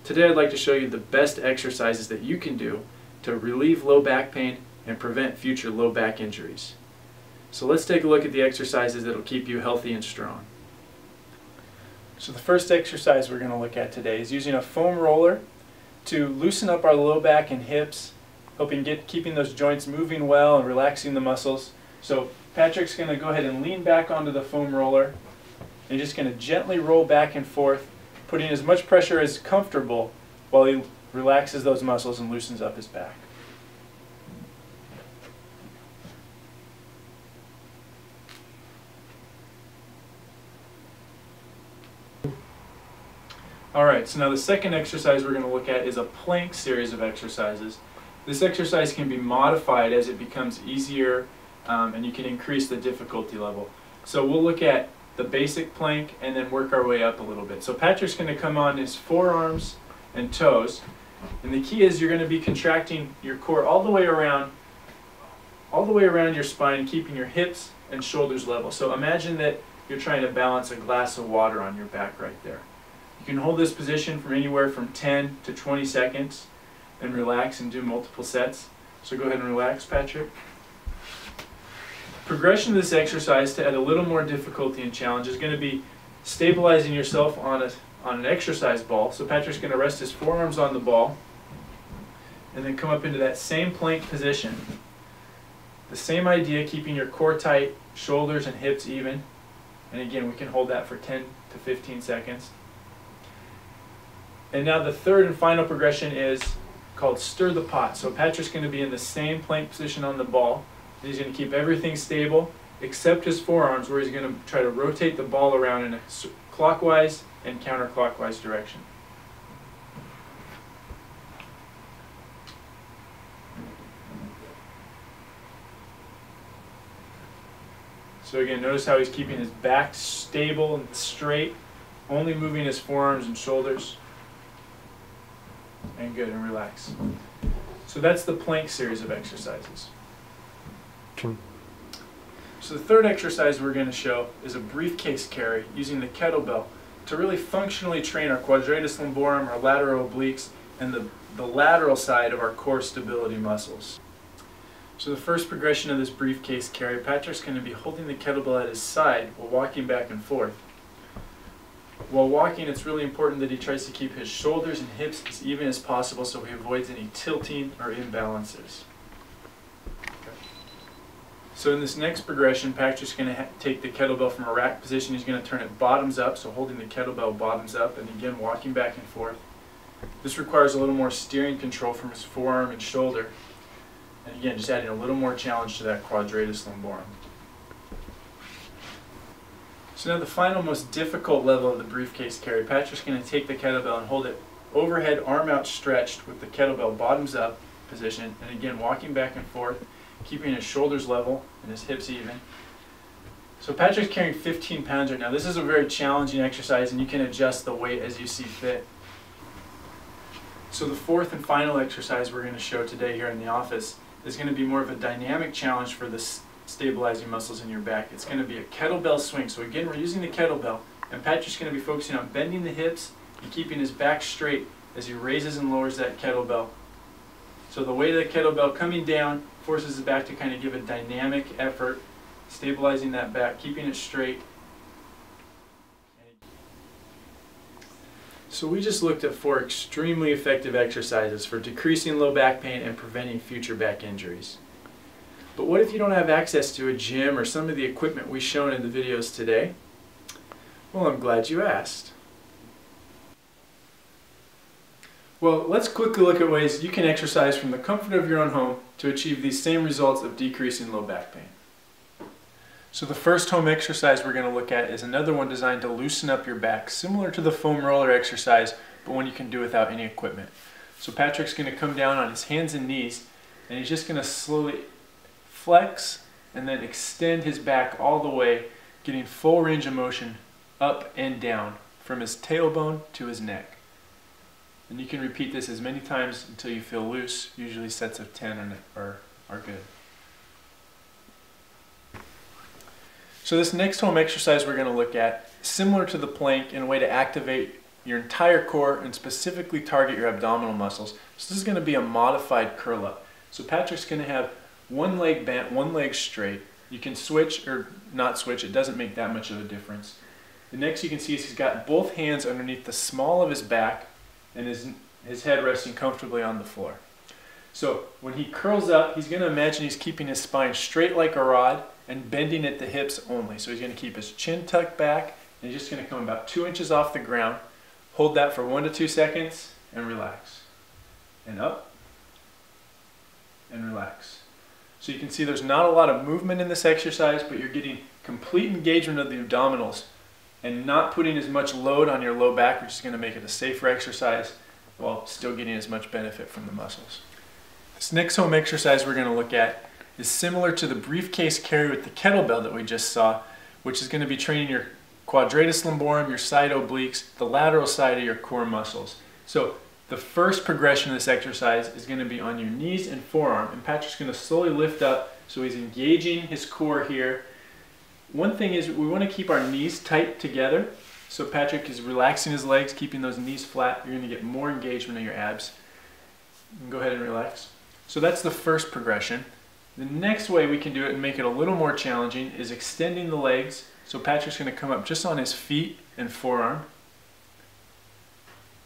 Today I'd like to show you the best exercises that you can do to relieve low back pain and prevent future low back injuries. So let's take a look at the exercises that will keep you healthy and strong. So the first exercise we're going to look at today is using a foam roller to loosen up our low back and hips, keeping those joints moving well and relaxing the muscles. So Patrick's going to go ahead and lean back onto the foam roller and just going to gently roll back and forth, putting as much pressure as comfortable while he relaxes those muscles and loosens up his back. Alright, so now the second exercise we're going to look at is a plank series of exercises. This exercise can be modified as it becomes easier and you can increase the difficulty level. So we'll look at the basic plank and then work our way up a little bit. So Patrick's going to come on his forearms and toes, and the key is you're going to be contracting your core all the way around your spine, keeping your hips and shoulders level. So imagine that you're trying to balance a glass of water on your back right there. You can hold this position from anywhere from 10 to 20 seconds and relax and do multiple sets. So go ahead and relax, Patrick. Progression of this exercise to add a little more difficulty and challenge is going to be stabilizing yourself on an exercise ball. So Patrick's going to rest his forearms on the ball and then come up into that same plank position. The same idea, keeping your core tight, shoulders and hips even. And again, we can hold that for 10 to 15 seconds. And now the third and final progression is called stir the pot. So Patrick's going to be in the same plank position on the ball. He's going to keep everything stable except his forearms, where he's going to try to rotate the ball around in a clockwise and counterclockwise direction. So again, notice how he's keeping his back stable and straight, only moving his forearms and shoulders. And good, and relax. So that's the plank series of exercises. So the third exercise we're going to show is a briefcase carry using the kettlebell to really functionally train our quadratus lumborum, our lateral obliques, and the lateral side of our core stability muscles. So the first progression of this briefcase carry, Patrick's going to be holding the kettlebell at his side while walking back and forth. While walking, it's really important that he tries to keep his shoulders and hips as even as possible so he avoids any tilting or imbalances. So in this next progression, Patrick's going to take the kettlebell from a rack position. He's going to turn it bottoms up, so holding the kettlebell bottoms up, and again walking back and forth. This requires a little more steering control from his forearm and shoulder. And again, just adding a little more challenge to that quadratus lumborum. So now the final, most difficult level of the briefcase carry, Patrick's going to take the kettlebell and hold it overhead, arm outstretched with the kettlebell bottoms up position, and again walking back and forth, keeping his shoulders level and his hips even. So Patrick's carrying 15 pounds right now. This is a very challenging exercise, and you can adjust the weight as you see fit. So the fourth and final exercise we're going to show today here in the office is going to be more of a dynamic challenge for the stabilizing muscles in your back. It's going to be a kettlebell swing. So again, we're using the kettlebell, and Patrick's going to be focusing on bending the hips and keeping his back straight as he raises and lowers that kettlebell. So the weight of the kettlebell coming down forces his back to kind of give a dynamic effort, stabilizing that back, keeping it straight. So we just looked at 4 extremely effective exercises for decreasing low back pain and preventing future back injuries. But what if you don't have access to a gym or some of the equipment we've shown in the videos today? Well, I'm glad you asked. Well, let's quickly look at ways you can exercise from the comfort of your own home to achieve these same results of decreasing low back pain. So the first home exercise we're going to look at is another one designed to loosen up your back, similar to the foam roller exercise, but one you can do without any equipment. So Patrick's going to come down on his hands and knees, and he's just going to slowly flex and then extend his back all the way, getting full range of motion up and down from his tailbone to his neck. And you can repeat this as many times until you feel loose. Usually sets of 10 are good. So this next home exercise we're going to look at, similar to the plank in a way to activate your entire core and specifically target your abdominal muscles. So this is going to be a modified curl up. So Patrick's going to have one leg bent, one leg straight. You can switch or not switch, it doesn't make that much of a difference. The next you can see is he's got both hands underneath the small of his back and his head resting comfortably on the floor. So when he curls up, he's going to imagine he's keeping his spine straight like a rod and bending at the hips only. So he's going to keep his chin tucked back and he's just going to come about 2 inches off the ground. Hold that for 1 to 2 seconds and relax. And up and relax. So you can see there's not a lot of movement in this exercise, but you're getting complete engagement of the abdominals and not putting as much load on your low back, which is going to make it a safer exercise while still getting as much benefit from the muscles. This next home exercise we're going to look at is similar to the briefcase carry with the kettlebell that we just saw, which is going to be training your quadratus lumborum, your side obliques, the lateral side of your core muscles. So the first progression of this exercise is going to be on your knees and forearm, and Patrick's going to slowly lift up so he's engaging his core here. One thing is we want to keep our knees tight together. So Patrick is relaxing his legs, keeping those knees flat. You're going to get more engagement of your abs. You can go ahead and relax. So that's the first progression. The next way we can do it and make it a little more challenging is extending the legs. So Patrick's going to come up just on his feet and forearm.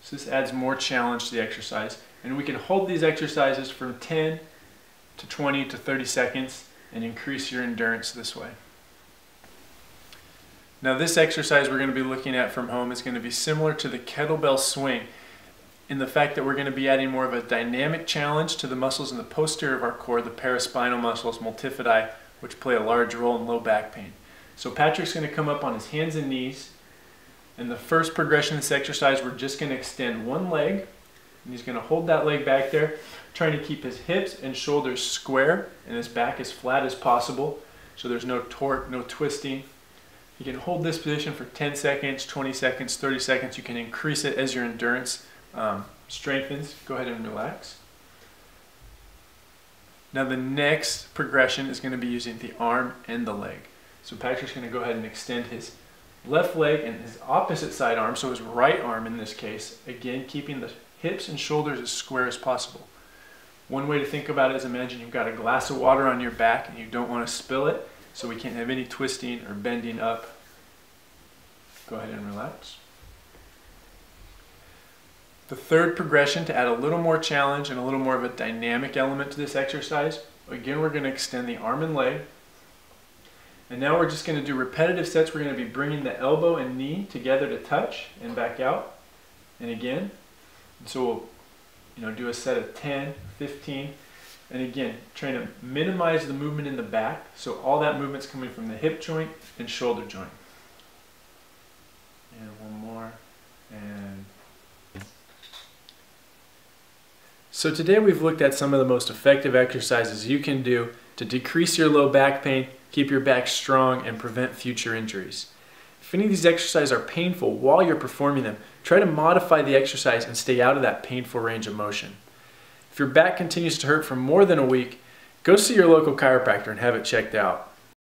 So this adds more challenge to the exercise. And we can hold these exercises from 10 to 20 to 30 seconds and increase your endurance this way. Now this exercise we're going to be looking at from home is going to be similar to the kettlebell swing in the fact that we're going to be adding more of a dynamic challenge to the muscles in the posterior of our core, the paraspinal muscles, multifidi, which play a large role in low back pain. So Patrick's going to come up on his hands and knees. In the first progression of this exercise, we're just going to extend one leg, and he's going to hold that leg back there, trying to keep his hips and shoulders square and his back as flat as possible, so there's no torque, no twisting. You can hold this position for 10 seconds, 20 seconds, 30 seconds. You can increase it as your endurance strengthens. Go ahead and relax. Now the next progression is going to be using the arm and the leg. So Patrick's going to go ahead and extend his left leg and his opposite side arm, so his right arm in this case, again keeping the hips and shoulders as square as possible. One way to think about it is imagine you've got a glass of water on your back and you don't want to spill it, so we can't have any twisting or bending up. Go ahead and relax. The third progression, to add a little more challenge and a little more of a dynamic element to this exercise, again we're going to extend the arm and leg. And now we're just going to do repetitive sets. We're going to be bringing the elbow and knee together to touch and back out. And again. And so we'll do a set of 10, 15. And again, trying to minimize the movement in the back. So all that movement's coming from the hip joint and shoulder joint. And one more. And so today we've looked at some of the most effective exercises you can do to decrease your low back pain, keep your back strong, and prevent future injuries. If any of these exercises are painful while you're performing them, try to modify the exercise and stay out of that painful range of motion. If your back continues to hurt for more than a week, go see your local chiropractor and have it checked out.